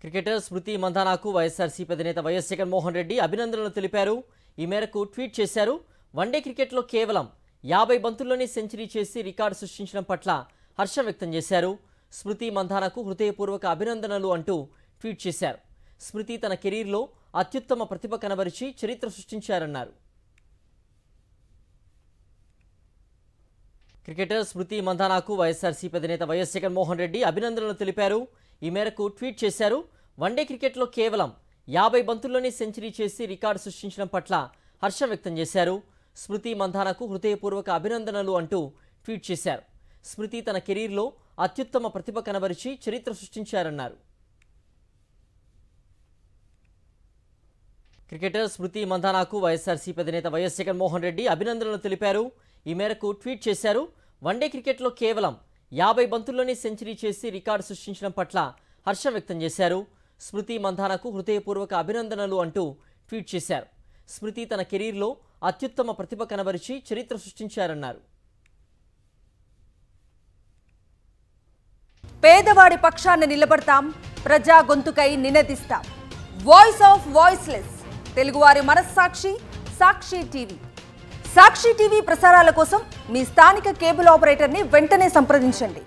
Cricketer స్మృతి మంధానాకు వైఎస్ఆర్సీపీ అధినేత YS Jaganmohan Reddy అభినందనలు తెలిపారు. ఈ మేరకు ట్వీట్ చేశారు. వన్డే క్రికెట్లో కేవలం 50 బంతుల్లోనే సెంచరీ చేసి రికార్డు సృష్టించడం పట్ల హర్షం వ్యక్తం చేశారు. స్మృతి మంధానాకు హృదయపూర్వక అభినందనలు అంటూ ట్వీట్ చేశారు. స్మృతి తన కెరీర్లో అత్యుత్తమ ప్రతిభ కనబరిచి చరిత్ర సృష్టించారన్నారు. క్రికెటర్ స్మృతి మంధానాకు వైఎస్ఆర్సీపీ అధినేత వైఎస్ జగన్మోహన్ రెడ్డి అభినందనలు తెలిపారు. ఈ మేరకు ట్వీట్ చేశారు. వన్డే క్రికెట్లో కేవలం 50 బంతుల్లోనే సెంచరీ చేసి రికార్డు సృష్టించడం పట్ల హర్షం వ్యక్తం చేశారు. స్మృతి మంధానాకు హృదయపూర్వక అభినందనలు అంటూ ట్వీట్ చేశారు. స్మృతి తన కెరీర్లో అత్యుత్తమ ప్రతిభ కనబరిచి చరిత్ర సృష్టించారన్నారు. క్రికెటర్ స్మృతి మంధానాకు వైఎస్ఆర్సీపీ అధినేత వైఎస్ జగన్మోహన్ రెడ్డి అభినందనలు తెలిపారు. ఈ మేరకు ట్వీట్ చేశారు. వన్డే క్రికెట్లో కేవలం 50 బంతుల్లోనే సెంచరీ చేసి రికార్డు సృష్టించడం పట్ల హర్షం వ్యక్తం చేశారు. స్మృతి మంధానాకు హృదయపూర్వక అభినందనలు అంటూ ట్వీట్ చేశారు. స్మృతి తన కెరీర్లో అత్యుత్తమ ప్రతిభ కనబరిచి చరిత్ర సృష్టించారన్నారు. పేదవాడి పక్షాన్ని నిలబడతాం, ప్రజా గొంతుకై నినదిస్తాం. వాయిస్ ఆఫ్ వాయిస్లెస్, తెలుగువారి మనస్సాక్షి, సాక్షి టీవీ. సాక్షి టీవీ ప్రసారాల కోసం మీ స్థానిక కేబుల్ ఆపరేటర్ని వెంటనే సంప్రదించండి.